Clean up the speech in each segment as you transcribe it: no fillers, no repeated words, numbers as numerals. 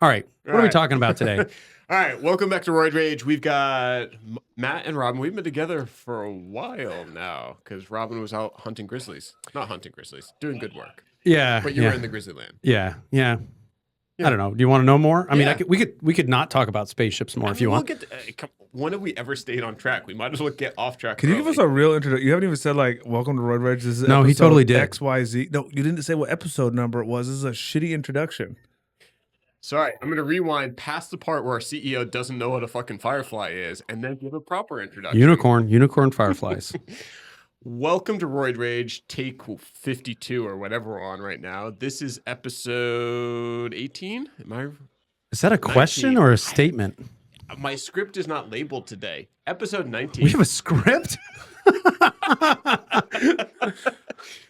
All right. What are we talking about today? All right. Welcome back to Roid Rage. We've got Matt and Robyn. We've been together for a while now because Robyn was out hunting grizzlies. Not hunting grizzlies, doing good work. Yeah. But you were in the grizzly land. Yeah. I don't know. Do you want to know more? I mean, we could not talk about spaceships more if you want. When have we ever stayed on track? We might as well get off track. Can you give us a real introduction? You haven't even said like, "Welcome to Roid Rage." This is No, he totally did. XYZ. No, you didn't say what episode number it was. This is a shitty introduction. Sorry, I'm going to rewind past the part where our CEO doesn't know what a fucking firefly is and then give a proper introduction. Unicorn fireflies. Welcome to Roid Rage, take 52 or whatever we're on right now. This is episode 18. Is that a question or a statement? My script is not labeled today. Episode 19. We have a script?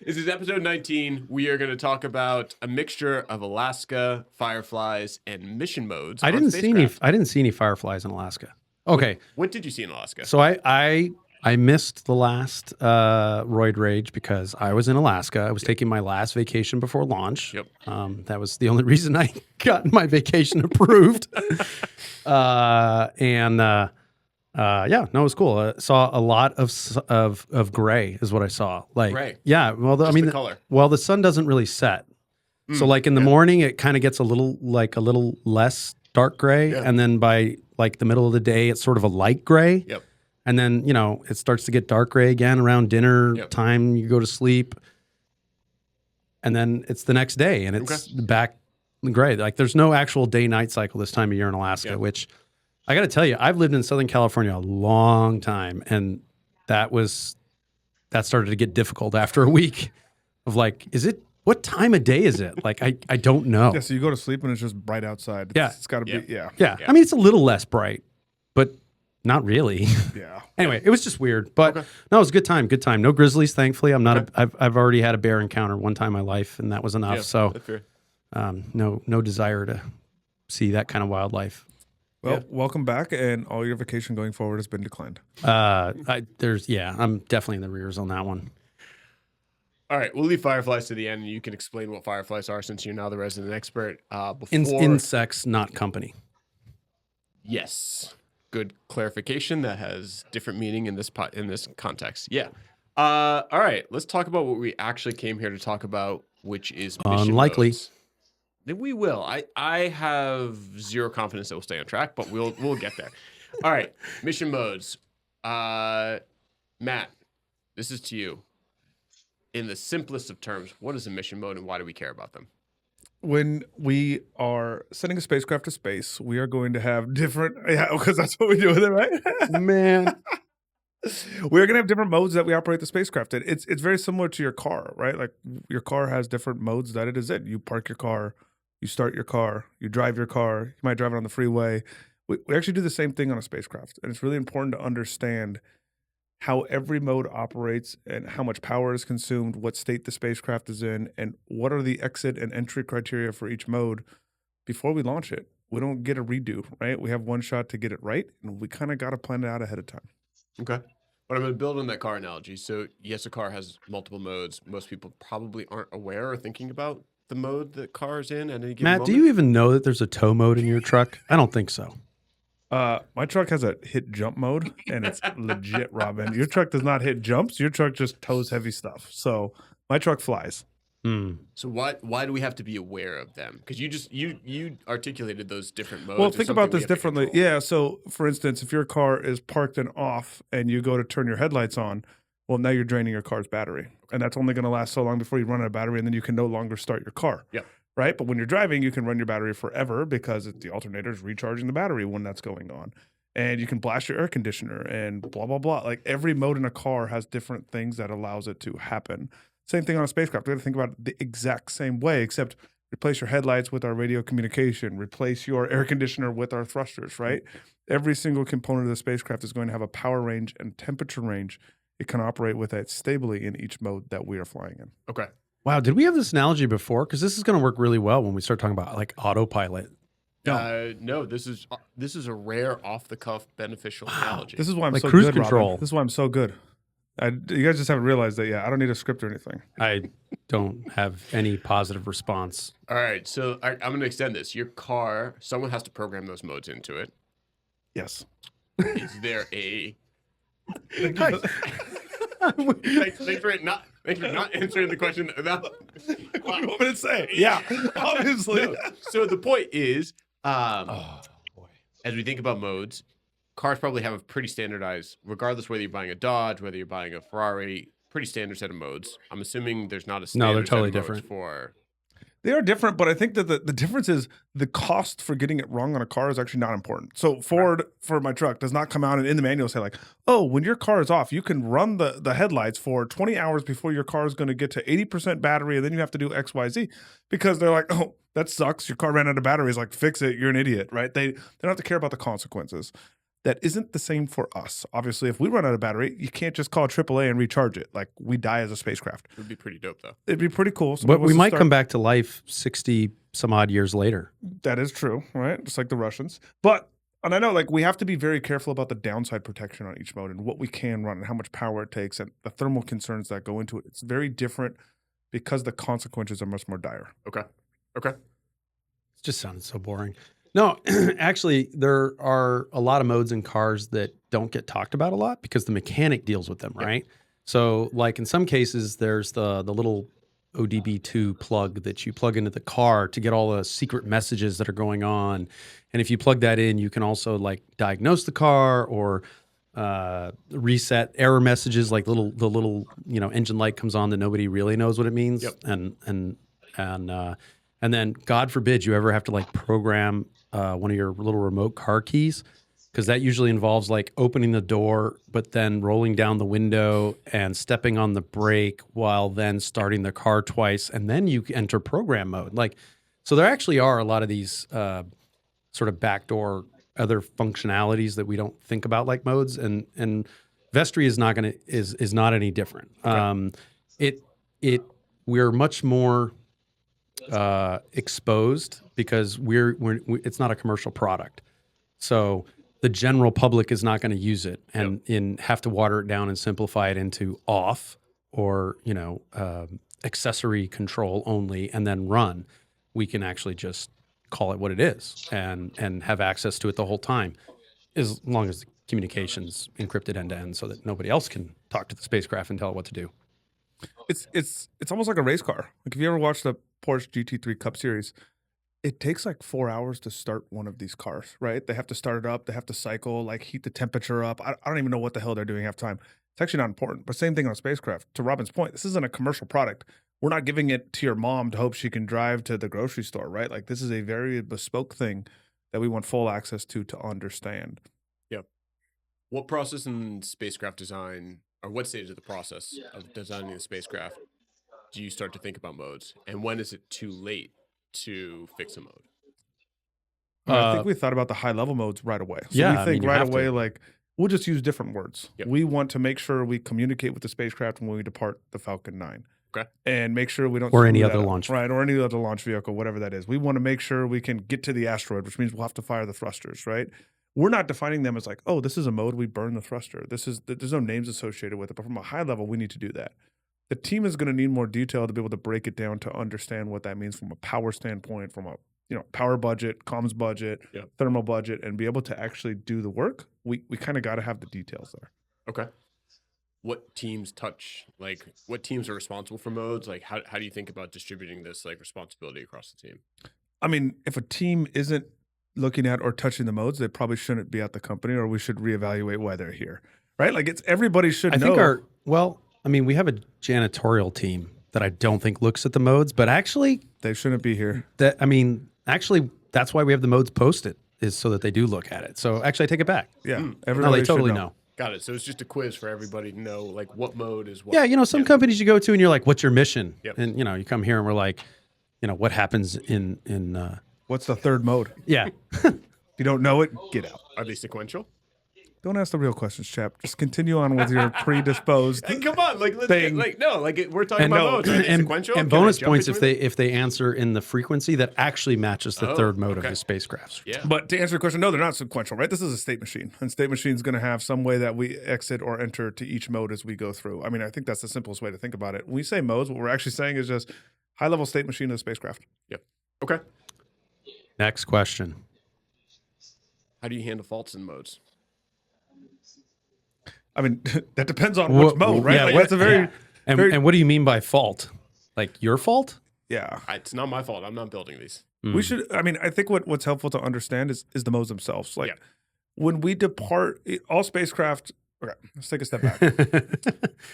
This is episode 19. We are going to talk about a mixture of Alaska, fireflies, and mission modes. I didn't see any fireflies in Alaska. Okay. What did you see in Alaska? So I missed the last Roid Rage because I was in Alaska. I was taking my last vacation before launch. Yep. That was the only reason I got my vacation approved. It was cool. I saw a lot of gray is what I saw. Like gray. Yeah. Well, the color. Well, the sun doesn't really set. So like in the morning, it kind of gets a little less dark gray. Yeah. And then by like the middle of the day, it's sort of a light gray. Yep. And then, it starts to get dark gray again around dinner time. You go to sleep. And then it's the next day and it's back gray. Like there's no actual day-night cycle this time of year in Alaska, which I got to tell you, I've lived in Southern California a long time. And that started to get difficult after a week of like, what time of day is it? Like, I don't know. Yeah, so you go to sleep and it's just bright outside. It's got to be, Yeah. I mean, it's a little less bright, but not really. Yeah. Anyway, it was just weird, but no, it was a good time. Good time. No grizzlies, thankfully. I've already had a bear encounter one time in my life, and that was enough. Yeah, so, that's fair. no desire to see that kind of wildlife. Well, welcome back, and all your vacation going forward has been declined. I'm definitely in the rears on that one. All right, we'll leave fireflies to the end, and you can explain what fireflies are since you're now the resident expert. Insects, not company. Yes. Good clarification. That has different meaning in this context. Yeah. All right. Let's talk about what we actually came here to talk about, which is mission unlikely. Modes. We will. I have zero confidence that we'll stay on track, but we'll get there. All right. Mission modes. Matt, this is to you. In the simplest of terms, what is a mission mode and why do we care about them? When we are sending a spacecraft to space, we are going to have different, because that's what we do with it, right? Man. We're going to have different modes that we operate the spacecraft in. It's very similar to your car, right? Like your car has different modes that it is in. You park your car, you start your car, you drive your car, you might drive it on the freeway. We actually do the same thing on a spacecraft. And it's really important to understand how every mode operates and how much power is consumed, what state the spacecraft is in, and what are the exit and entry criteria for each mode before we launch it. We don't get a redo, right? We have one shot to get it right, and we kind of got to plan it out ahead of time. Okay. But I'm going to build on that car analogy. So yes, a car has multiple modes. Most people probably aren't aware or thinking about the mode that car is in at any given moment. Matt, do you even know that there's a tow mode in your truck? I don't think so. My truck has a hit jump mode, and it's legit, Robyn. Your truck does not hit jumps. Your truck just tows heavy stuff. So my truck flies. So why do we have to be aware of them? Because you articulated those different modes. Well, think about this differently. Yeah. So for instance, if your car is parked and off, and you go to turn your headlights on, well, now you're draining your car's battery, and that's only going to last so long before you run out of battery, and then you can no longer start your car. Yep. Right? But when you're driving, you can run your battery forever because the alternator is recharging the battery when that's going on. And you can blast your air conditioner and blah, blah, blah. Like every mode in a car has different things that allows it to happen. Same thing on a spacecraft. We got to think about it the exact same way, except replace your headlights with our radio communication, replace your air conditioner with our thrusters, right? Every single component of the spacecraft is going to have a power range and temperature range it can operate with it stably in each mode that we are flying in. Okay. Wow, did we have this analogy before? Because this is going to work really well when we start talking about like autopilot. No, this is a rare off the cuff beneficial analogy. This is why I'm like so cruise good, control. Robyn. This is why I'm so good. You guys just haven't realized that. Yeah, I don't need a script or anything. I don't have any positive response. All right, so I'm going to extend this. Your car, someone has to program those modes into it. Yes. Is there a... Thanks for not answering the question. What do you want me to say? Yeah, obviously. No. So the point is, as we think about modes, cars probably have a pretty standardized, regardless whether you're buying a Dodge, whether you're buying a Ferrari, pretty standard set of modes. I'm assuming there's not a standard they're totally set of different. modes for... They are different, but I think that the difference is the cost for getting it wrong on a car is actually not important. So Ford, for my truck, does not come out and in the manual say like, oh, when your car is off, you can run the headlights for 20 hours before your car is going to get to 80% battery, and then you have to do X, Y, Z. Because they're like, oh, that sucks. Your car ran out of batteries. Like, fix it. You're an idiot, right? They don't have to care about the consequences. That isn't the same for us. Obviously, if we run out of battery, you can't just call AAA and recharge it. Like, we die as a spacecraft. It would be pretty dope, though. It'd be pretty cool. But we might come back to life 60 some odd years later. That is true, right? Just like the Russians. But, and I know, like, we have to be very careful about the downside protection on each mode and what we can run and how much power it takes and the thermal concerns that go into it. It's very different because the consequences are much more dire. Okay. It just sounded so boring. No, actually, there are a lot of modes in cars that don't get talked about a lot because the mechanic deals with them, right? So, like in some cases, there's the little ODB2 plug that you plug into the car to get all the secret messages that are going on. And if you plug that in, you can also like diagnose the car or reset error messages, like the little engine light comes on that nobody really knows what it means. And then God forbid you ever have to like program one of your little remote car keys, because that usually involves like opening the door, but then rolling down the window and stepping on the brake while then starting the car twice. And then you enter program mode. Like, so there actually are a lot of these sort of backdoor other functionalities that we don't think about like modes. And Vestry is not any different. Okay. We're much more exposed because it's not a commercial product. So the general public is not going to use it and have to water it down and simplify it into off or, accessory control only and then run. We can actually just call it what it is and have access to it the whole time, as long as the communication's encrypted end to end so that nobody else can talk to the spacecraft and tell it what to do. It's almost like a race car. Like, if you ever watched the Porsche GT3 Cup Series, it takes like 4 hours to start one of these cars, right? They have to start it up. They have to cycle, like heat the temperature up. I don't even know what the hell they're doing half the time. It's actually not important. But same thing on a spacecraft. To Robyn's point, this isn't a commercial product. We're not giving it to your mom to hope she can drive to the grocery store, right? Like, this is a very bespoke thing that we want full access to understand. Yep. What process in spacecraft design, or what stage of the process of designing the spacecraft do you start to think about modes? And when is it too late to fix a mode? I think we thought about the high level modes right away. So yeah, we think right away, like, we'll just use different words. Yep. We want to make sure we communicate with the spacecraft when we depart the Falcon 9. Okay. And make sure we don't or any screw other that up, launch right? Or any other launch vehicle, whatever that is. We want to make sure we can get to the asteroid, which means we'll have to fire the thrusters, right? We're not defining them as like, oh, this is a mode, we burn the thruster. There's no names associated with it, but from a high level, we need to do that. The team is going to need more detail to be able to break it down to understand what that means from a power standpoint, from a power budget, comms budget, thermal budget, and be able to actually do the work. We kind of got to have the details there. Okay. What teams what teams are responsible for modes? Like, how do you think about distributing this like responsibility across the team? I mean, if a team isn't looking at or touching the modes, they probably shouldn't be at the company, or we should reevaluate why they're here, right? Like, everybody should know. I think we have a janitorial team that I don't think looks at the modes, but actually they shouldn't be here. Actually, that's why we have the modes posted, is so that they do look at it. So actually, I take it back. Yeah, No, they totally know. Got it. So it's just a quiz for everybody to know, like, what mode is what. Yeah, some companies you go to and you're like, "What's your mission?" Yep. And you come here and we're like, what happens in what's the third mode? Yeah. If you don't know it, get out. Are they sequential? Don't ask the real questions, Chap. Just continue on with your predisposed. Hey, come on, like let's thing. we're talking about modes. Are they sequential? And Can I bonus jump points between if they answer in the frequency that actually matches the third mode of the spacecraft. Yeah. But to answer your question, no, they're not sequential, right? This is a state machine. And state machine is going to have some way that we exit or enter to each mode as we go through. I mean, I think that's the simplest way to think about it. When we say modes, what we're actually saying is just high-level state machine of the spacecraft. Yep. Okay. Next question. How do you handle faults in modes? I mean, that depends on which mode, right? Yeah, Like, that's a very, and what do you mean by fault? Like your fault? yeah. It's not my fault. I'm not building these. We should. I mean, I think what's helpful to understand is the modes themselves. Like Yeah. when we depart, all spacecraft. Okay, let's take a step back.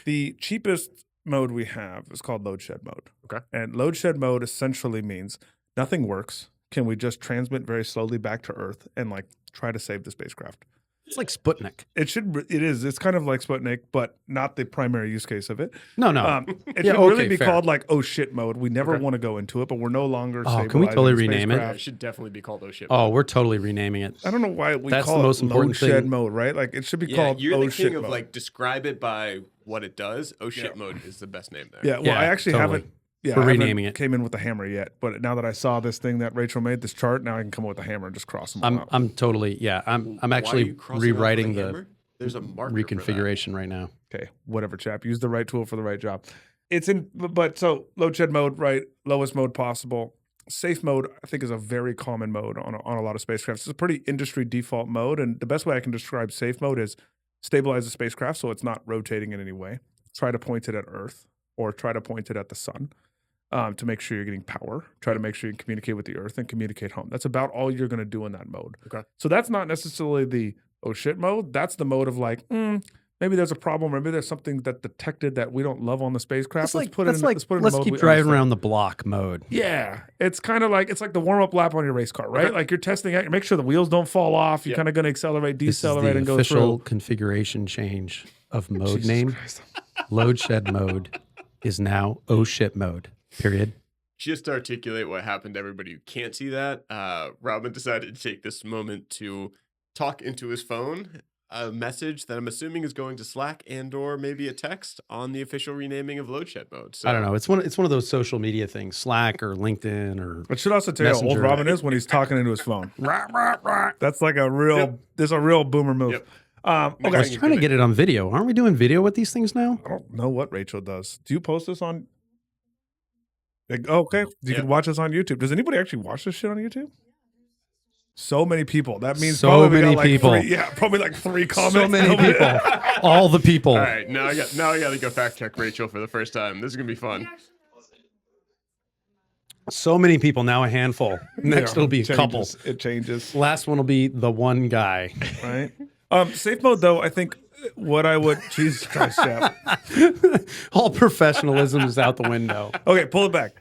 The cheapest mode we have is called load shed mode. Okay. And load shed mode essentially means nothing works. Can we just transmit very slowly back to Earth and like try to save the spacecraft? It's like Sputnik. It is. It's kind of like Sputnik, but not the primary use case of it. No. It Yeah, should really okay, be fair. called like oh shit mode. We never want to go into it, but we're no longer. Oh, can we totally stabilizing the rename it? spacecraft. It should definitely be called oh shit. Oh, we're totally renaming it. I don't know why we That's call the most it important load shed thing. mode, right? Like it should be Yeah, called you're oh the shit king of mode. like describe it by what it does. Oh shit mode is the best name there. Yeah, well, Yeah, I actually totally. haven't. Yeah, We're I haven't renaming it. Came in with the hammer yet, but now that I saw this thing that Rachel made, this chart, now I can come up with a hammer and just cross them all out. I'm totally I'm Why are actually you crossing off with a rewriting the hammer? There's a marker for that. reconfiguration right now. Okay, whatever, Chap. Use the right tool for the right job. It's in, but so load shed mode, right? Lowest mode possible. Safe mode, I think, is a very common mode on a lot of spacecraft. It's a pretty industry default mode, and the best way I can describe safe mode is stabilize the spacecraft so it's not rotating in any way. Try to point it at Earth or try to point it at the sun. To make sure you're getting power, try to make sure you can communicate with the Earth and communicate home. That's about all you're going to do in that mode. Okay. So that's not necessarily the oh shit mode. That's the mode of like, maybe there's a problem, or maybe there's something that detected that we don't love on the spacecraft. Let's put it in the mode keep we driving understand. around the block mode. Yeah, it's kind of like the warm up lap on your race car, right? Like you're testing out, make sure the wheels don't fall off. You're kind of going to accelerate, This is decelerate, the and go official through. configuration change of mode Jesus name. Christ. Load shed mode is now oh shit mode. Period. Just to articulate what happened to everybody who can't see that, Robyn decided to take this moment to talk into his phone a message that I'm assuming is going to Slack and or maybe a text on the official renaming of load shed mode. So I don't know. It's one of those social media things, Slack or LinkedIn or But should also tell you how old Messenger. Robyn is when he's talking into his phone. That's like a real. There's a real boomer move. Yep. Okay. I was trying to get it on video. Aren't we doing video with these things now? I don't know what Rachel does. Do you post this on? Okay, you can watch us on YouTube. Does anybody actually watch this shit on YouTube? So many people. That means So probably we many got like people. probably like 3 comments. So many people. All the people. All right, now I got to go fact check Rachel for the first time. This is gonna be fun. So many people. Now a handful. Next it'll be a couple. It changes, Last one will be the one guy. right? Safe mode though, I think what I would Jesus Christ, Chap. All professionalism is out the window. Okay, pull it back.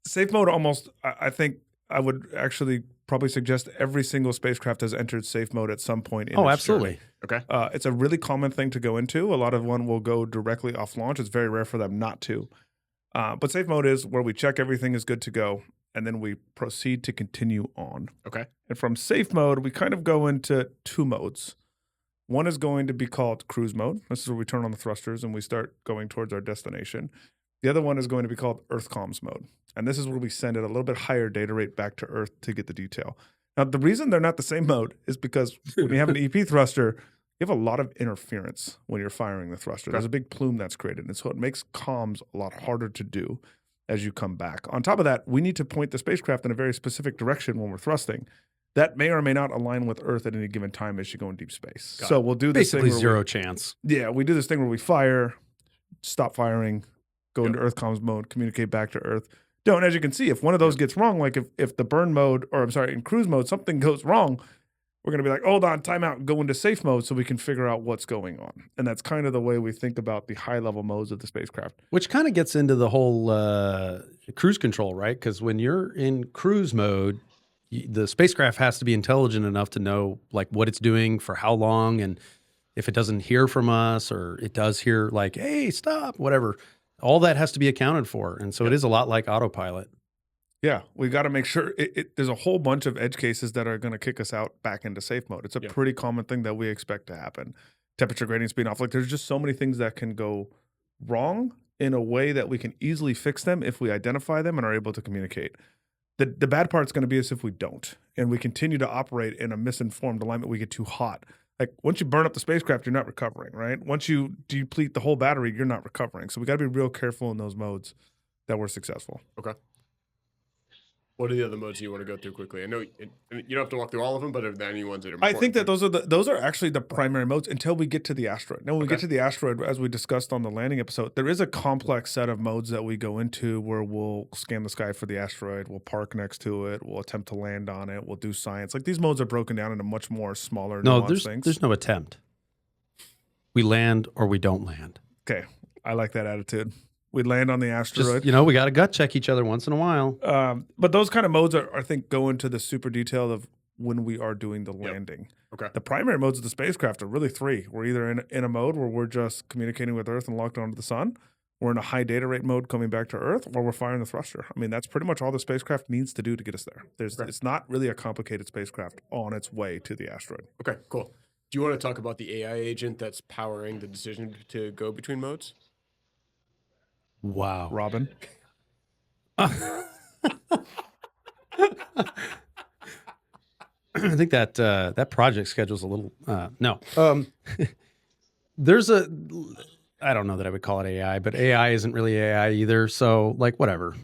Safe mode almost, I think I would actually probably suggest every single spacecraft has entered safe mode at some point in Oh, its absolutely. journey. Okay. It's a really common thing to go into. A lot of one will go directly off launch. It's very rare for them not to. But safe mode is where we check everything is good to go, and then we proceed to continue on. Okay. And from safe mode, we kind of go into 2 modes. One is going to be called cruise mode. This is where we turn on the thrusters and we start going towards our destination. The other one is going to be called Earth comms mode. And this is where we send at a little bit higher data rate back to Earth to get the detail. Now, the reason they're not the same mode is because when you have an EP thruster, you have a lot of interference when you're firing the thruster. There's a big plume that's created. And so it makes comms a lot harder to do as you come back. On top of that, we need to point the spacecraft in a very specific direction when we're thrusting. That may or may not align with Earth at any given time as you go in deep space. So we'll do this Basically thing where zero chance. we do this thing where we fire, stop firing, go into Earth comms mode, communicate back to Earth. And as you can see, if one of those gets wrong, like if the burn mode, or I'm sorry, in cruise mode, something goes wrong, we're going to be like, hold on, time out, go into safe mode so we can figure out what's going on. And that's kind of the way we think about the high level modes of the spacecraft. Which kind of gets into the whole cruise control, right? Because when you're in cruise mode, the spacecraft has to be intelligent enough to know like what it's doing for how long, and if it doesn't hear from us or it does hear like, hey, stop, whatever, all that has to be accounted for. And so it is a lot like autopilot. Yeah, we got to make sure there's a whole bunch of edge cases that are going to kick us out back into safe mode. It's a pretty common thing that we expect to happen. Temperature gradients being off. Like there's just so many things that can go wrong in a way that we can easily fix them if we identify them and are able to communicate. The bad part's going to be is if we don't and we continue to operate in a misinformed alignment, we get too hot. Like once you burn up the spacecraft, you're not recovering, right? Once you deplete the whole battery, you're not recovering. So we got to be real careful in those modes that we're successful. Okay. What are the other modes you want to go through quickly? I know you don't have to walk through all of them, but are there any ones that are important? I think that those are actually the primary modes until we get to the asteroid. Now, when we get to the asteroid, as we discussed on the landing episode, there is a complex set of modes that we go into where we'll scan the sky for the asteroid, we'll park next to it, we'll attempt to land on it, we'll do science. Like these modes are broken down into much more smaller, nuanced things. There's no attempt. We land or we don't land. Okay, I like that attitude. We land on the asteroid. Just, we got to gut check each other once in a while. But those kind of modes are, I think, go into the super detail of when we are doing the landing. Okay. The primary modes of the spacecraft are really three. We're either in a mode where we're just communicating with Earth and locked onto the sun, we're in a high data rate mode coming back to Earth, or we're firing the thruster. I mean, that's pretty much all the spacecraft needs to do to get us there. It's not really a complicated spacecraft on its way to the asteroid. Okay, cool. Do you want to talk about the AI agent that's powering the decision to go between modes? Wow. Robyn. I think that project schedule's a little no. There's I don't know that I would call it AI, but AI isn't really AI either. So like whatever.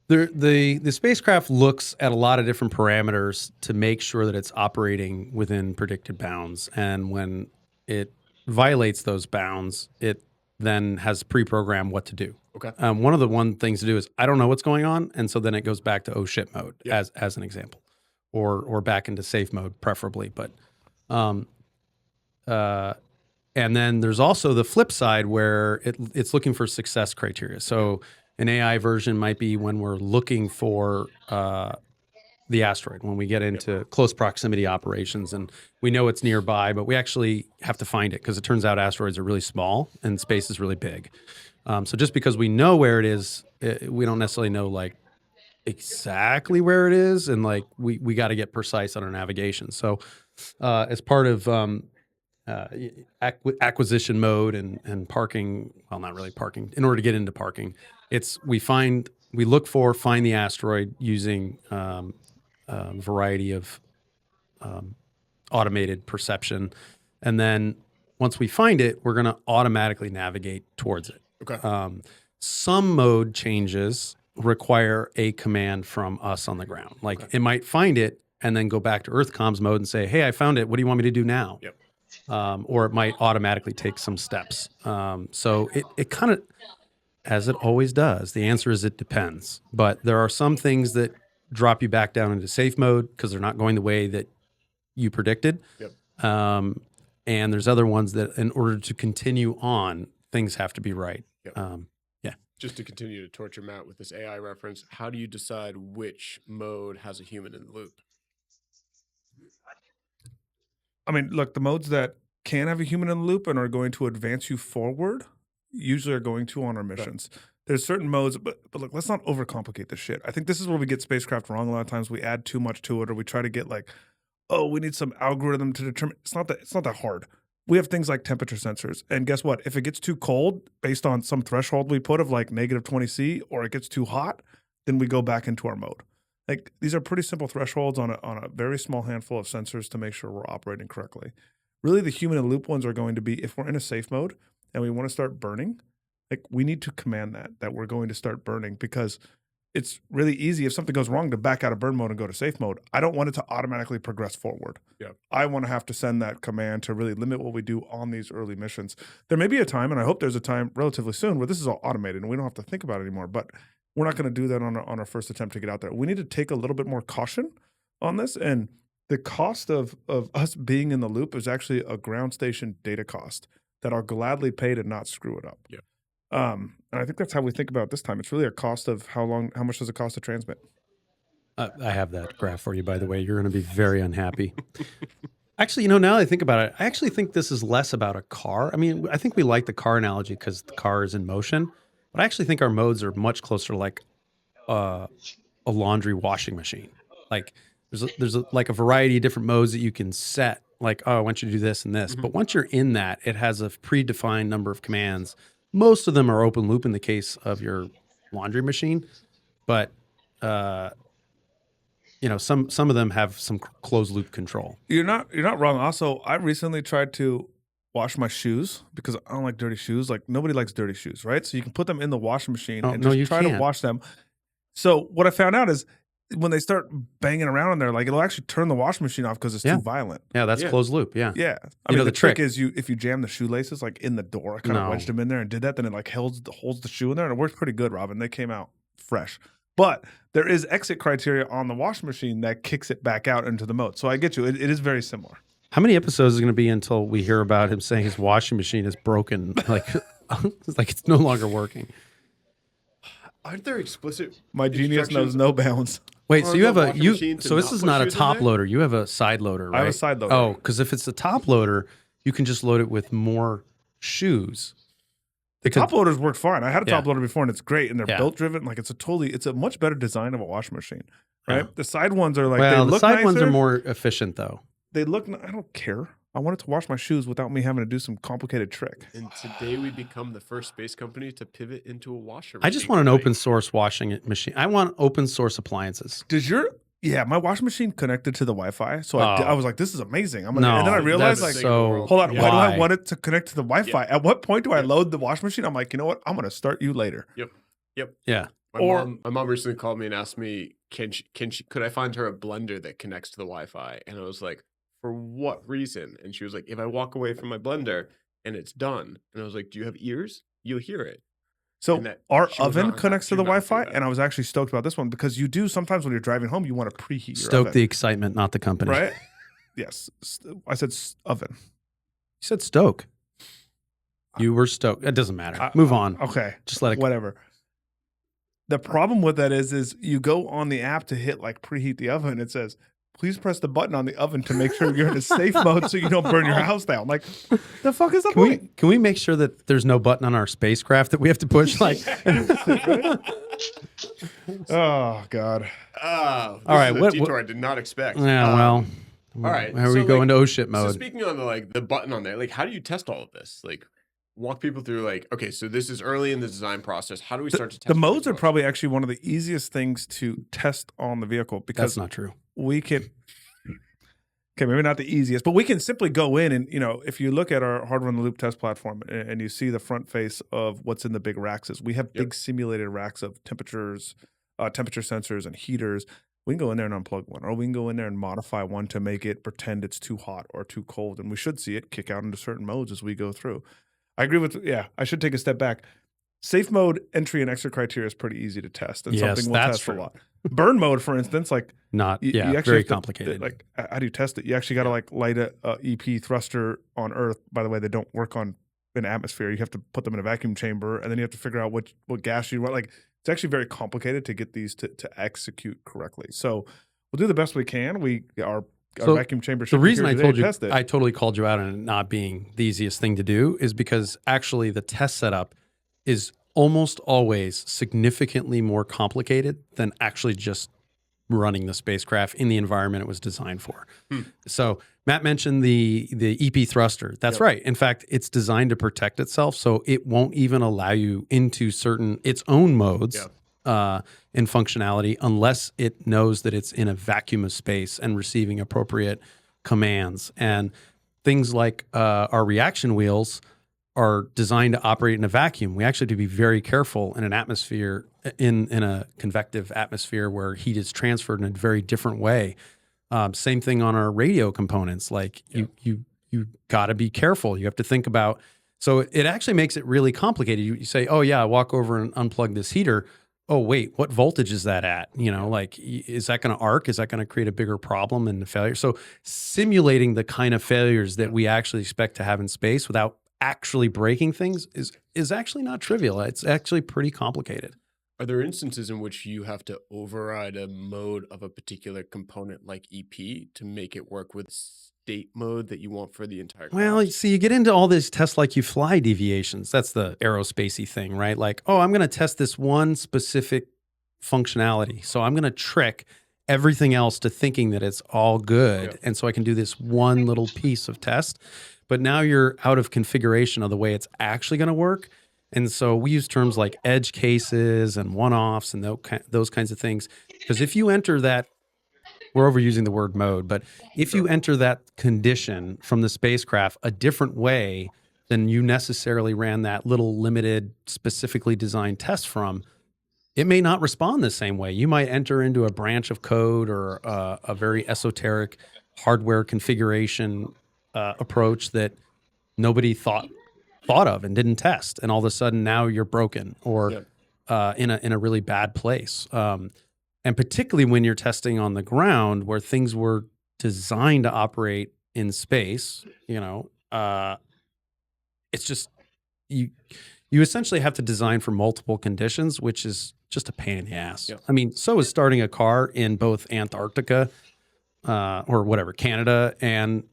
The spacecraft looks at a lot of different parameters to make sure that it's operating within predicted bounds, and when it violates those bounds, it then has pre-programmed what to do. Okay. One of the things to do is I don't know what's going on, and so then it goes back to oh shit mode as an example, or back into safe mode preferably. But and then there's also the flip side where it's looking for success criteria. So an AI version might be when we're looking for the asteroid, when we get into close proximity operations and we know it's nearby, but we actually have to find it because it turns out asteroids are really small and space is really big. So just because we know where it is, we don't necessarily know like exactly where it is, and like we got to get precise on our navigation. So as part of acquisition mode and parking, well, not really parking, in order to get into parking, find the asteroid using variety of automated perception. And then once we find it, we're going to automatically navigate towards it. Okay. Some mode changes require a command from us on the ground. Like it might find it and then go back to Earth comms mode and say, hey, I found it. What do you want me to do now? Yep. Or it might automatically take some steps. So it kind of, as it always does, the answer is it depends. But there are some things that drop you back down into safe mode because they're not going the way that you predicted. Yep. And there's other ones that in order to continue on, things have to be right. Yep. Just to continue to torture Matt with this AI reference, how do you decide which mode has a human in the loop? I mean, look, the modes that can have a human in the loop and are going to advance you forward usually are going to on our missions. Right. There's certain modes, but look, let's not overcomplicate this shit. I think this is where we get spacecraft wrong a lot of times. We add too much to it, or we try to get like, oh, we need some algorithm to determine. It's not that hard. We have things like temperature sensors, and guess what? If it gets too cold based on some threshold we put of like -20°C, or it gets too hot, then we go back into our mode. Like these are pretty simple thresholds on a very small handful of sensors to make sure we're operating correctly. Really, the human in the loop ones are going to be if we're in a safe mode and we want to start burning, like we need to command that we're going to start burning, because it's really easy if something goes wrong to back out of burn mode and go to safe mode. I don't want it to automatically progress forward. Yeah. I want to have to send that command to really limit what we do on these early missions. There may be a time, and I hope there's a time relatively soon, where this is all automated and we don't have to think about it anymore, but we're not going to do that on our first attempt to get out there. We need to take a little bit more caution on this, and the cost of us being in the loop is actually a ground station data cost that I'll gladly pay to not screw it up. Yeah. And I think that's how we think about it this time. It's really a cost of how much does it cost to transmit? I have that graph for you, by the way. You're going to be very unhappy. Actually, now that I think about it, I actually think this is less about a car. I mean, I think we like the car analogy because the car is in motion, but I actually think our modes are much closer to like a laundry washing machine. Like there's like a variety of different modes that you can set. Like, oh, I want you to do this and this. But once you're in that, it has a predefined number of commands. Most of them are open loop in the case of your laundry machine, but some of them have some closed loop control. You're not wrong. Also, I recently tried to wash my shoes because I don't like dirty shoes. Like nobody likes dirty shoes, right? So you can put them in the washing machine and just try to wash them. So what I found out is when they start banging around in there, like it'll actually turn the washing machine off because it's too violent. Yeah, that's closed loop. Yeah. Yeah. I mean, the trick is if you jam the shoelaces like in the door, I kind of wedged them in there and did that, then it like holds the shoe in there, and it works pretty good, Robyn. They came out fresh. But there is exit criteria on the washing machine that kicks it back out into the mode. So I get you. It is very similar. How many episodes is it going to be until we hear about him saying his washing machine is broken? Like it's no longer working. Aren't there explicit? My genius knows no bounds. Wait, so you have so this is not a top loader. You have a side loader, right? I have a side loader. Oh, because if it's a top loader, you can just load it with more shoes. The top loaders work fine. I had a top loader before, and it's great, and they're belt driven. Like it's a much better design of a washing machine, right? Yeah. The side ones are like they look the side nicer. ones are more efficient though. They look. I don't care. I wanted to wash my shoes without me having to do some complicated trick. And today we become the first space company to pivot into a washer machine. I just want an open source washing machine. I want open source appliances. My washing machine connected to the Wi-Fi, so I was like, "This is amazing." And then I realized, like, hold on, why do I want it to connect to the Wi-Fi? At what point do I load the washing machine? I'm like, you know what? I'm going to start you later. Yep. Yeah. My mom recently called me and asked me, could I find her a blender that connects to the Wi-Fi? And I was like, for what reason? And she was like, if I walk away from my blender and it's done. And I was like, do you have ears? You'll hear it. So our oven connects to the Wi-Fi, and I was actually stoked about this one because you do sometimes when you're driving home, you want to preheat your oven. Stoke the excitement, not the company. Right? Yes. I said oven. You said stoke. You were stoked. It doesn't matter. Move on. Okay. Just let it go. Whatever. The problem with that is you go on the app to hit like preheat the oven. It says, please press the button on the oven to make sure you're in a safe mode so you don't burn your house down. Like, the fuck is the point? Can we make sure that there's no button on our spacecraft that we have to push? Like, oh God. All right, what detour I did not expect. Yeah, well. All right. How we go into oh shit mode? So speaking on the button on there, like, how do you test all of this? Like, walk people through, like, okay, so this is early in the design process. How do we start to test? The modes are probably actually one of the easiest things to test on the vehicle because that's not true. We can, okay, maybe not the easiest, but we can simply go in and, if you look at our hardware on the loop test platform and you see the front face of what's in the big racks is we have big simulated racks of temperature sensors and heaters. We can go in there and unplug one, or we can go in there and modify one to make it pretend it's too hot or too cold. And we should see it kick out into certain modes as we go through. I agree with, I should take a step back. Safe mode entry and exit criteria is pretty easy to test, and something we'll test a lot. Burn mode, for instance, like you actually very complicated. Like, how do you test it? You actually got to like light a EP thruster on Earth. By the way, they don't work on an atmosphere. You have to put them in a vacuum chamber, and then you have to figure out what gas you want. Like, it's actually very complicated to get these to execute correctly. So we'll do the best we can. Our vacuum chamber. The reason I told you, I totally called you out on it not being the easiest thing to do is because actually the test setup is almost always significantly more complicated than actually just running the spacecraft in the environment it was designed for. So Matt mentioned the EP thruster. That's right. In fact, it's designed to protect itself, so it won't even allow you into its own modes and functionality unless it knows that it's in a vacuum of space and receiving appropriate commands. And things like our reaction wheels are designed to operate in a vacuum. We actually have to be very careful in an atmosphere, in a convective atmosphere where heat is transferred in a very different way. Same thing on our radio components. Like you got to be careful. You have to think about. So it actually makes it really complicated. You say, oh yeah, I walk over and unplug this heater. Oh wait, what voltage is that at? Like, is that going to arc? Is that going to create a bigger problem and a failure? So simulating the kind of failures that we actually expect to have in space without actually breaking things is actually not trivial. It's actually pretty complicated. Are there instances in which you have to override a mode of a particular component like EP to make it work with state mode that you want for the entire class? Well, see, you get into all this test like you fly deviations. That's the aerospacey thing, right? Like, oh, I'm going to test this one specific functionality. So I'm going to trick everything else to thinking that it's all good. And so I can do this one little piece of test. But now you're out of configuration of the way it's actually going to work. And so we use terms like edge cases and one-offs and those kinds of things. Because if you enter that, we're overusing the word mode, but if you enter that condition from the spacecraft a different way than you necessarily ran that little limited, specifically designed test from, it may not respond the same way. You might enter into a branch of code or a very esoteric hardware configuration approach that nobody thought of and didn't test, and all of a sudden now you're broken or in a really bad place. And particularly when you're testing on the ground where things were designed to operate in space, it's just you essentially have to design for multiple conditions, which is just a pain in the ass. Yeah. I mean, so is starting a car in both Antarctica or whatever, Canada and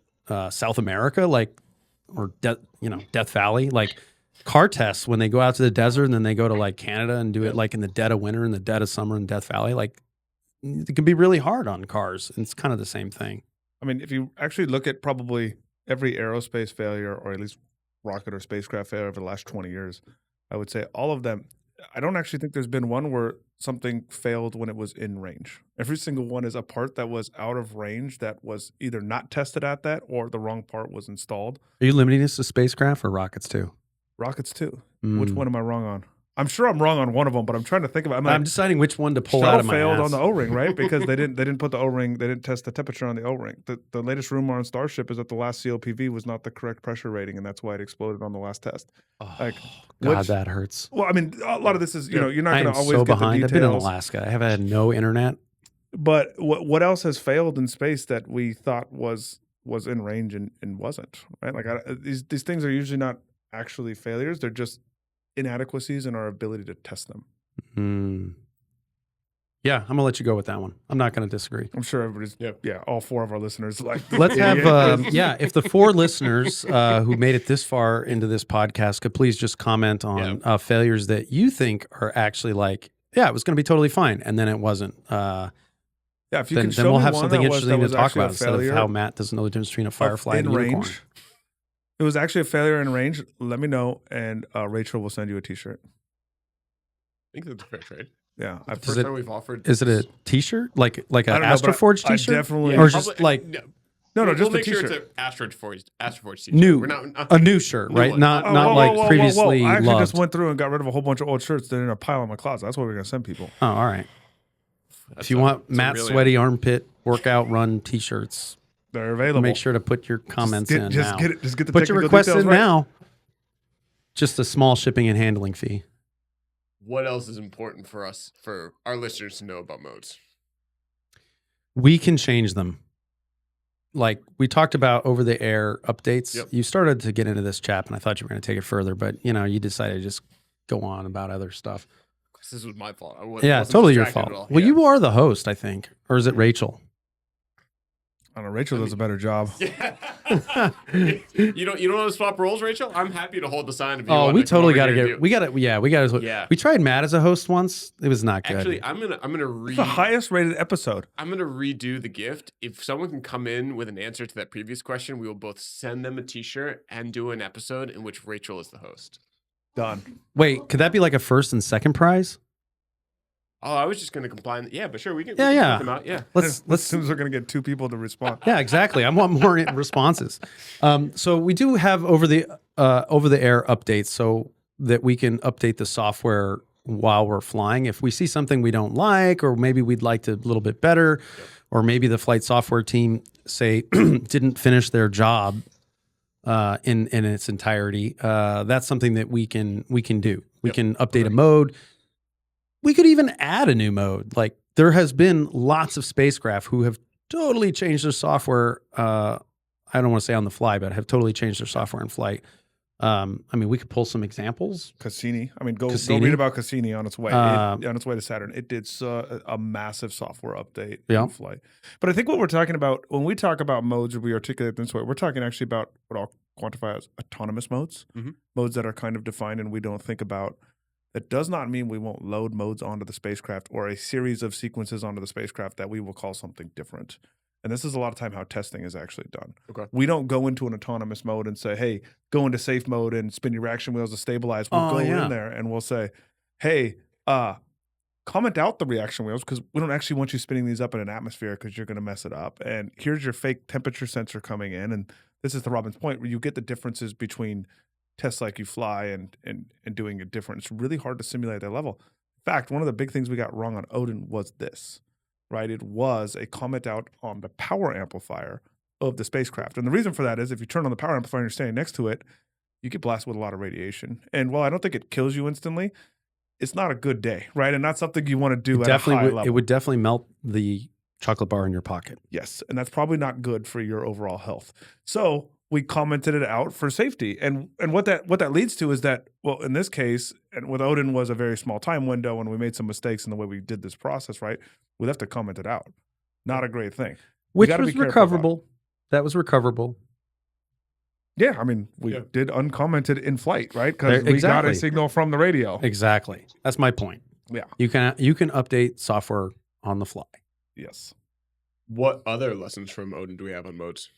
South America, or Death Valley, like car tests when they go out to the desert and then they go to like Canada and do it like in the dead of winter and the dead of summer in Death Valley. Like it can be really hard on cars. And it's kind of the same thing. I mean, if you actually look at probably every aerospace failure or at least rocket or spacecraft failure over the last 20 years, I would say all of them, I don't actually think there's been one where something failed when it was in range. Every single one is a part that was out of range that was either not tested at that or the wrong part was installed. Are you limiting this to spacecraft or rockets too? Rockets too. Which one am I wrong on? I'm sure I'm wrong on one of them, but I'm trying to think about. I'm deciding which one to pull out of my failed ass. on the O-ring, right? Because they didn't put the O-ring. They didn't test the temperature on the O-ring. The latest rumor on Starship is that the last COPV was not the correct pressure rating, and that's why it exploded on the last test. Oh, God, that hurts. Well, I mean, a lot of this is you're not going to always so get behind. the I've been in details. Alaska. I have had no internet. But what else has failed in space that we thought was in range and wasn't, right? Like these things are usually not actually failures; they're just inadequacies in our ability to test them. Yeah, I'm gonna let you go with that one. I'm not gonna disagree. I'm sure everybody's all four of our listeners like. Let's have if the four listeners who made it this far into this podcast could please just comment on failures that you think are actually like, it was gonna be totally fine, and then it wasn't. If you then can show we'll me have one something that interesting to talk about instead of failure how Matt doesn't know the difference between a firefly and a unicorn. range. It was actually a failure in range. Let me know, and Rachel will send you a T-shirt. I think that's a fair trade. Yeah, the first time we've offered. Is it a T-shirt like an AstroForge T-shirt? Definitely, or just like no, we'll just make a sure T-shirt. it's an AstroForge T-shirt. New, We're not a new shirt, right? one. Not Whoa, previously I actually loved. just went through and got rid of a whole bunch of old shirts that are in a pile in my closet. That's what we're gonna send people. Oh, all right. If you want Matt's sweaty armpit workout run T-shirts, they're available. make sure to put your comments in now. Just get the put your request in right. now. Just a small shipping and handling fee. What else is important for our listeners to know about modes? We can change them. Like we talked about over the air updates. Yep. You started to get into this, Chap, and I thought you were going to take it further, but you decided to just go on about other stuff. This was my fault. Wasn't totally your fault. Well, you are the host, I think, or is it Rachel? I don't know. Rachel does a better job. Yeah. you don't want to swap roles, Rachel? I'm happy to hold the sign if you want. We totally got to get. We got to. Yeah. We tried Matt as a host once. It was not good. Actually, I'm gonna read the highest rated episode. I'm gonna redo the gift. If someone can come in with an answer to that previous question, we will both send them a T-shirt and do an episode in which Rachel is the host. Done. Wait, could that be like a first and second prize? Oh, I was just going to comply. Yeah, but sure, we can. Yeah. We can put them out. Yeah. Let's. As soon as we're going to get two people to respond. Yeah, exactly. I want more responses. So we do have over the air updates so that we can update the software while we're flying. If we see something we don't like, or maybe we'd like to a little bit better, or maybe the flight software team say didn't finish their job in its entirety, that's something that we can do. We can update a mode. We could even add a new mode. Like there has been lots of spacecraft who have totally changed their software. I don't want to say on the fly, but have totally changed their software in flight. I mean, we could pull some examples. Cassini. I mean, go read about Cassini on its way on its way to Saturn. It did a massive software update in flight. But I think what we're talking about when we talk about modes, or we articulate this way, we're talking actually about what I'll quantify as autonomous modes, modes that are kind of defined, and we don't think about That does not mean we won't load modes onto the spacecraft or a series of sequences onto the spacecraft that we will call something different. And this is a lot of time how testing is actually done. Okay. We don't go into an autonomous mode and say, hey, go into safe mode and spin your reaction wheels to stabilize. We'll go in there and we'll say, hey, comment out the reaction wheels because we don't actually want you spinning these up in an atmosphere because you're going to mess it up. And here's your fake temperature sensor coming in. And this is to Robyn's point where you get the differences between tests like you fly and doing it different. It's really hard to simulate that level. In fact, one of the big things we got wrong on Odin was this, right? It was a comment out on the power amplifier of the spacecraft. And the reason for that is if you turn on the power amplifier and you're standing next to it, you get blasted with a lot of radiation. And while I don't think it kills you instantly, it's not a good day, right? And not something you want to do at a high level. It would definitely melt the chocolate bar in your pocket. Yes, and that's probably not good for your overall health. So we commented it out for safety. And what that leads to is that, well, in this case, and with Odin was a very small time window and we made some mistakes in the way we did this process, right? We left to comment it out. Not a great thing. Which was recoverable. That was recoverable. Yeah, I mean, we did uncommented in flight, right? Because we got a signal from the radio. Exactly. That's my point. Yeah. You can update software on the fly. Yes. What other lessons from Odin do we have on modes?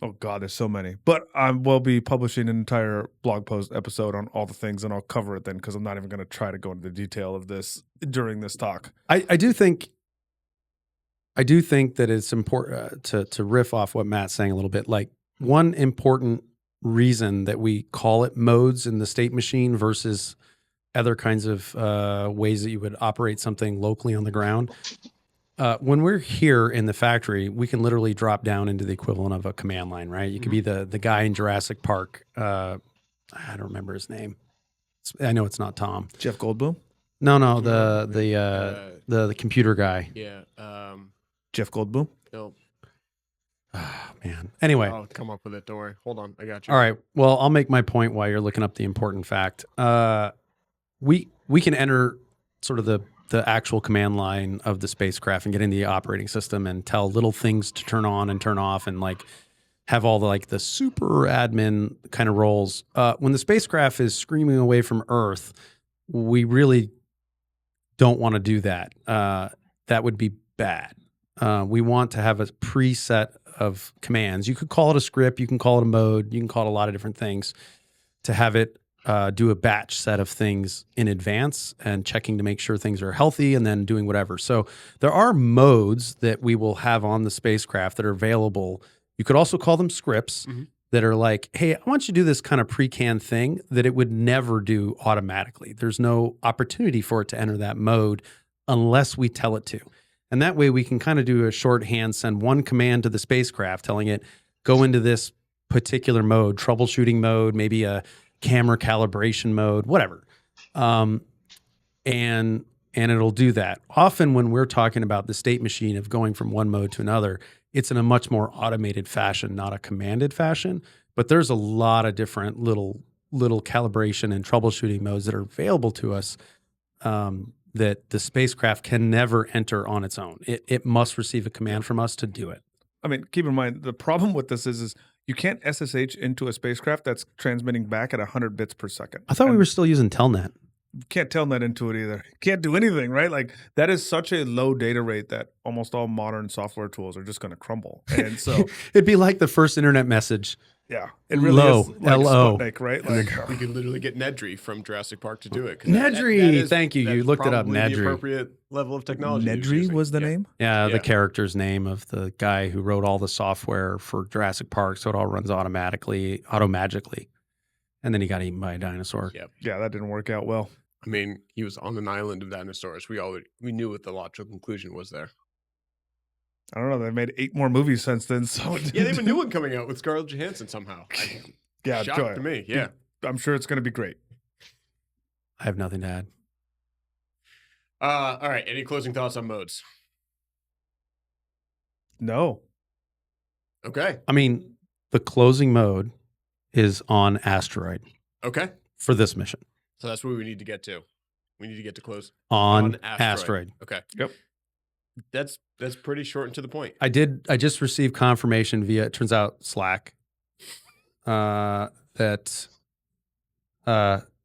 Oh, God, there's so many. But I will be publishing an entire blog post episode on all the things, and I'll cover it then because I'm not even going to try to go into the detail of this during this talk. I do think that it's important to riff off what Matt's saying a little bit. Like, one important reason that we call it modes in the state machine versus other kinds of ways that you would operate something locally on the ground. When we're here in the factory, we can literally drop down into the equivalent of a command line, right? You could be the guy in Jurassic Park. I don't remember his name. I know it's not Tom. Jeff Goldblum? No, the computer guy. Yeah. Jeff Goldblum? No. Oh, man. Anyway. I'll come up with it. Don't worry. Hold on. I got you. All right. Well, I'll make my point while you're looking up the important fact. We can enter sort of the actual command line of the spacecraft and get into the operating system and tell little things to turn on and turn off and like have all the super admin kind of roles. When the spacecraft is screaming away from Earth, we really don't want to do that. That would be bad. We want to have a preset of commands. You could call it a script, you can call it a mode, you can call it a lot of different things to have it do a batch set of things in advance and checking to make sure things are healthy and then doing whatever. So there are modes that we will have on the spacecraft that are available. You could also call them scripts that are like, hey, I want you to do this kind of pre-canned thing that it would never do automatically. There's no opportunity for it to enter that mode unless we tell it to. And that way we can kind of do a shorthand, send one command to the spacecraft telling it, go into this particular mode, troubleshooting mode, maybe a camera calibration mode, whatever. And it'll do that. Often when we're talking about the state machine of going from one mode to another, it's in a much more automated fashion, not a commanded fashion. But there's a lot of different little calibration and troubleshooting modes that are available to us that the spacecraft can never enter on its own. It must receive a command from us to do it. I mean, keep in mind, the problem with this is you can't SSH into a spacecraft that's transmitting back at 100 bits per second. I thought we were still using Telnet. You can't Telnet into it either. Can't do anything, right? Like, that is such a low data rate that almost all modern software tools are just going to crumble. And so it'd be like the first internet message. Yeah, it really is like L-O. Sputnik, right? Like, we could literally get Nedry from Jurassic Park to do it. Nedry, thank you. You looked it up, Nedry. The appropriate level of technology. Nedry was the name? Yeah, the character's name of the guy who wrote all the software for Jurassic Park, so it all runs automagically. And then he got eaten by a dinosaur. Yep. Yeah, that didn't work out well. I mean, he was on an island of dinosaurs. We knew what the logical conclusion was there. I don't know. They made 8 more movies since then. So yeah, they have a new one coming out with Scarlett Johansson somehow. Yeah, shocked to me. Yeah, I'm sure it's going to be great. I have nothing to add. All right. Any closing thoughts on modes? No. Okay. I mean, the closing mode is on asteroid. Okay. For this mission. So that's where we need to get to. We need to get to close on asteroid. Okay. Yep. That's pretty short and to the point. I just received confirmation via, it turns out, Slack, that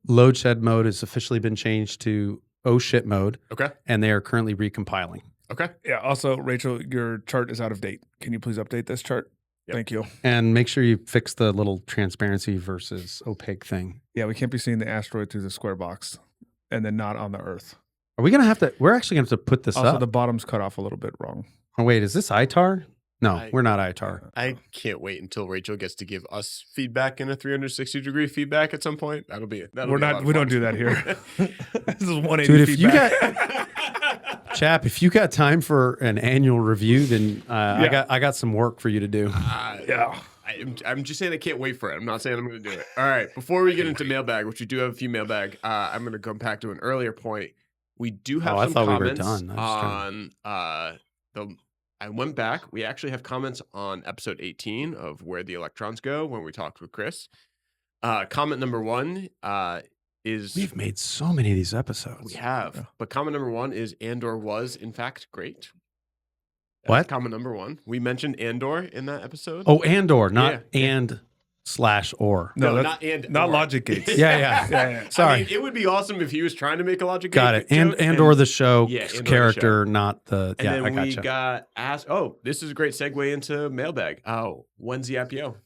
load shed mode has officially been changed to oh shit mode. Okay. And they are currently recompiling. Okay. Yeah. Also, Rachel, your chart is out of date. Can you please update this chart? Yep. Thank you. And make sure you fix the little transparency versus opaque thing. Yeah, we can't be seeing the asteroid through the square box and then not on the Earth. Are we going to have to, we're actually going to have to put this Also, up. the bottom's cut off a little bit wrong. Oh, wait, is this ITAR? No, we're not ITAR. I can't wait until Rachel gets to give us feedback in a 360-degree feedback at some point. That'll be it. We don't do that here. This is 180 Dude, if feedback. you got Chap, if you got time for an annual review, then I got some work for you to do. Yeah. I'm just saying I can't wait for it. I'm not saying I'm going to do it. All right. Before we get into mailbag, which we do have a few mailbag, I'm going to come back to an earlier point. We do have some comments on I went back. We actually have comments on episode 18 of Where the Electrons Go when we talked with Chris. Comment number 1 is... We've made so many of these episodes. We have. Yeah. But comment number 1 is Andor was, in fact, great. What? Comment number 1. We mentioned Andor in that episode. Oh, Andor, not and/or. No, not and. Not or. logic gates. Yeah. Sorry. I mean, it would be awesome if he was trying to make a logic gate. Got it. And/or the show character, the show. not the... And then we got asked... Oh, this is a great segue into mailbag. Oh, when's the IPO?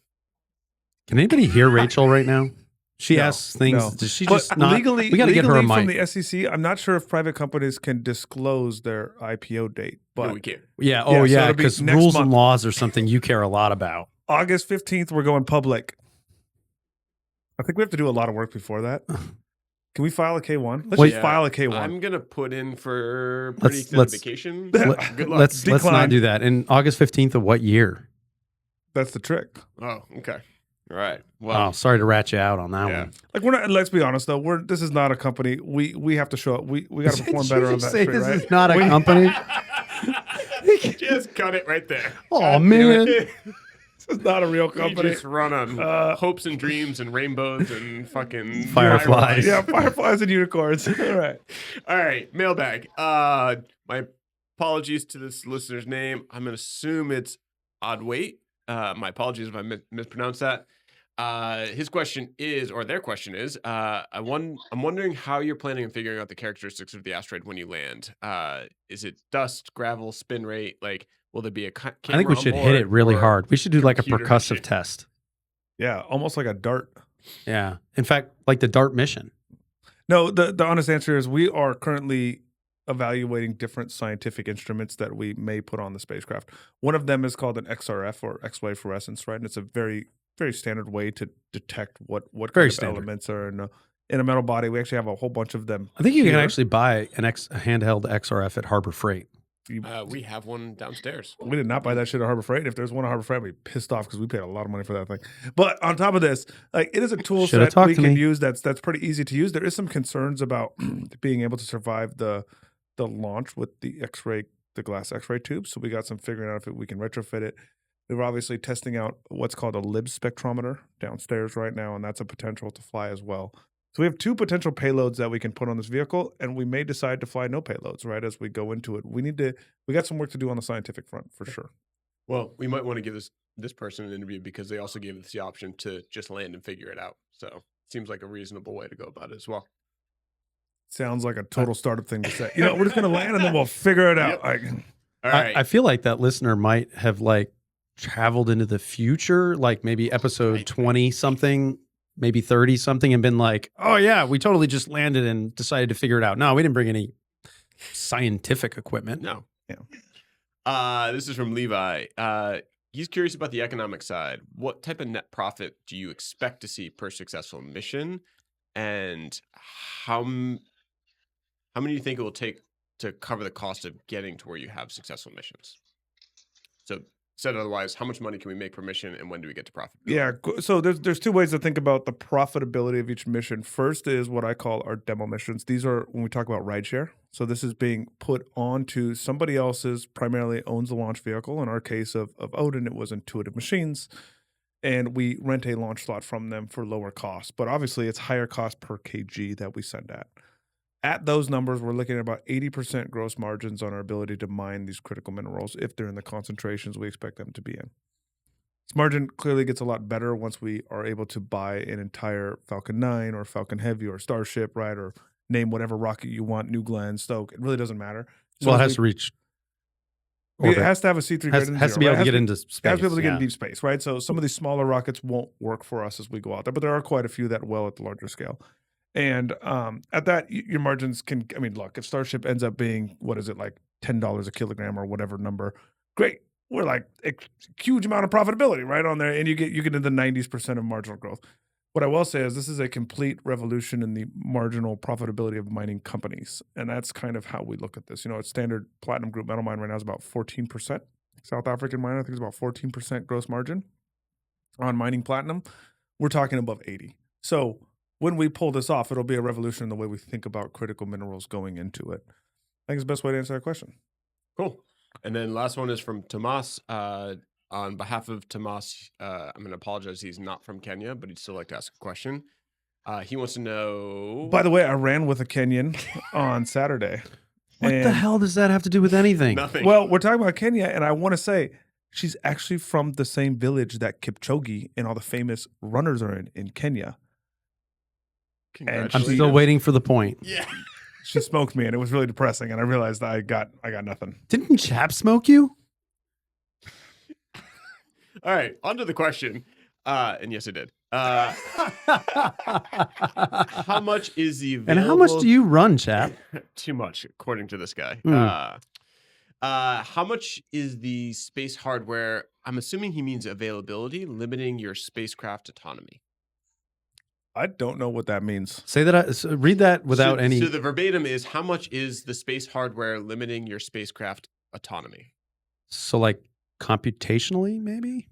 Can anybody hear Rachel right now? She asks things. No. Does she just not... Legally, we got to get her a mic. From the SEC, I'm not sure if private companies can disclose their IPO date. But no, we can't. Yeah. Oh, yeah. Because rules and laws are something you care a lot about. August 15th, we're going public. I think we have to do a lot of work before that. Can we file a K1? Let's just file a K1. I'm going to put in for pretty extended vacation. Good luck. Let's not do that. And August 15th of what year? That's the trick. Oh, okay. All right. Well, sorry to rat you out on that one. Like we're not. Let's be honest though. This is not a company. We have to show up. We got to perform better on that. Say tree, this right? is not a company. Just cut it right there. Oh man, this is not a real company. We just run on hopes and dreams and rainbows and fucking fireflies. Yeah, fireflies and unicorns. All right. Mailbag. My apologies to this listener's name. I'm gonna assume it's Oddweight. My apologies if I mispronounced that. His question is, or their question is, I'm wondering how you're planning on figuring out the characteristics of the asteroid when you land. Is it dust, gravel, spin rate? Like, will there be a camera I think we should hit it really hard. We should do like a percussive test. Yeah, almost like a dart. Yeah. In fact, like the DART mission. No, the honest answer is we are currently evaluating different scientific instruments that we may put on the spacecraft. One of them is called an XRF or X-ray fluorescence, right? And it's a very, very standard way to detect what kind of elements are in a metal body. We actually have a whole bunch of them. I think you can actually buy a handheld XRF at Harbor Freight. We have one downstairs. We did not buy that shit at Harbor Freight. If there's one at Harbor Freight, I'd be pissed off because we paid a lot of money for that thing. But on top of this, like it is a tool set we can use that's pretty easy to use. There is some concerns about being able to survive the launch with the glass X-ray tube. So we got some figuring out if we can retrofit it. We're obviously testing out what's called a Lib spectrometer downstairs right now, and that's a potential to fly as well. So we have 2 potential payloads that we can put on this vehicle, and we may decide to fly no payloads, right, as we go into it. We got some work to do on the scientific front for sure. Well, we might want to give this person an interview because they also gave us the option to just land and figure it out. So it seems like a reasonable way to go about it as well. Sounds like a total startup thing to say. We're just going to land and then we'll figure it out. All right. I feel like that listener might have like traveled into the future, like maybe episode 20 something, maybe 30 something, and been like, oh yeah, we totally just landed and decided to figure it out. No, we didn't bring any scientific equipment. No. Yeah. This is from Levi. He's curious about the economic side. What type of net profit do you expect to see per successful mission? And how many do you think it will take to cover the cost of getting to where you have successful missions? So said otherwise, how much money can we make per mission and when do we get to profit? Yeah, so there's 2 ways to think about the profitability of each mission. First is what I call our demo missions. These are when we talk about rideshare. So this is being put onto somebody else's, primarily owns the launch vehicle. In our case of Odin, it was Intuitive Machines. And we rent a launch slot from them for lower cost. But obviously, it's higher cost per kg that we send at. At those numbers, we're looking at about 80% gross margins on our ability to mine these critical minerals if they're in the concentrations we expect them to be in. This margin clearly gets a lot better once we are able to buy an entire Falcon 9 or Falcon Heavy or Starship, right? Or name whatever rocket you want, New Glenn, Stoke. It really doesn't matter. So well, it has to reach. It has to have a C3 greater than has 0, to be able right? to get into space. It has to be able to get in deep space, right? So some of these smaller rockets won't work for us as we go out there, but there are quite a few that will at the larger scale. And at that, your margins can, I mean, look, if Starship ends up being, what is it, like $10 a kilogram or whatever number, great. We're like a huge amount of profitability right on there. And you get into the 90% of marginal growth. What I will say is this is a complete revolution in the marginal profitability of mining companies. And that's kind of how we look at this. You know, a standard platinum group metal mine right now is about 14%. South African miner, I think, is about 14% gross margin on mining platinum. We're talking above 80. So when we pull this off, it'll be a revolution in the way we think about critical minerals going into it. I think it's the best way to answer that question. Cool. And then last one is from Tomas. On behalf of Tomas, I'm going to apologize. He's not from Kenya, but he'd still like to ask a question. He wants to know. By the way, I ran with a Kenyan on Saturday. What the hell does that have to do with anything? Nothing. Well, we're talking about Kenya, and I want to say she's actually from the same village that Kipchoge and all the famous runners are in Kenya. I'm still waiting for the point. Yeah. She smoked me, and it was really depressing, and I realized I got nothing. Didn't Chap smoke you? All right, on to the question. And yes, it did. How much is the available... And how much do you run, Chap? Too much, according to this guy. Mm. How much is the space hardware, I'm assuming he means availability, limiting your spacecraft autonomy? I don't know what that means. Say that. Read that without any... So the verbatim is, how much is the space hardware limiting your spacecraft autonomy? So like computationally, maybe?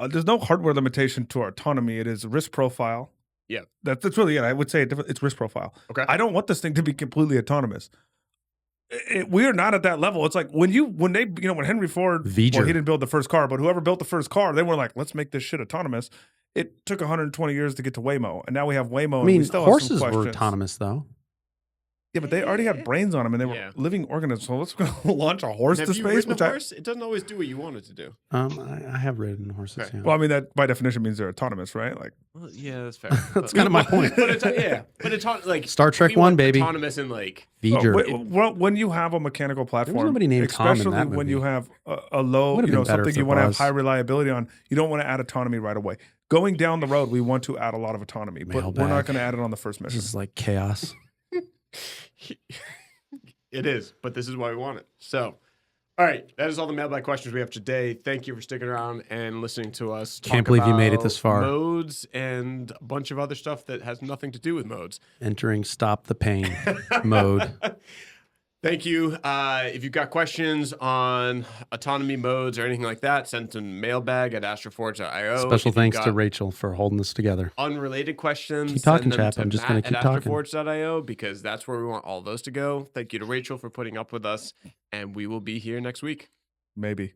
There's no hardware limitation to our autonomy. It is risk profile. Yeah. That's really it. I would say it's risk profile. Okay. I don't want this thing to be completely autonomous. We are not at that level. It's like when Henry Ford, well, he didn't build the first car, but whoever built the first car, they were like, let's make this shit autonomous. It took 120 years to get to Waymo, and now we have Waymo. I mean, and we still horses have some were questions. autonomous, though. Yeah, but they already had brains on them, and they were living organisms. So let's go launch a horse to space. A horse? It doesn't always do what you want it to do. I have ridden horses. Okay. Yeah. Well, I mean, that by definition means they're autonomous, right? Like, well, yeah, that's fair. That's kind of my point. But it's like Star Trek 1, baby. Autonomous and like well, when you have a mechanical platform, there was nobody named Tom in especially that when movie. you have a low, something you want to have high reliability on, you don't want to add autonomy right away. Going down the road, we want to add a lot of autonomy, but we're not going to add it on the first mission. This is like chaos. It is, but this is why we want it. So, all right, that is all the mailbag questions we have today. Thank you for sticking around and listening to us. Can't believe you made it this far. Modes and a bunch of other stuff that has nothing to do with modes. Entering stop the pain mode. Thank you. If you've got questions on autonomy modes or anything like that, send to mailbag at astroforge.io. Special thanks to Rachel for holding this together. Unrelated questions. Keep talking, send them Chap. to I'm just Matt going to keep at talking. astroforge.io because that's where we want all those to go. Thank you to Rachel for putting up with us, and we will be here next week. Maybe.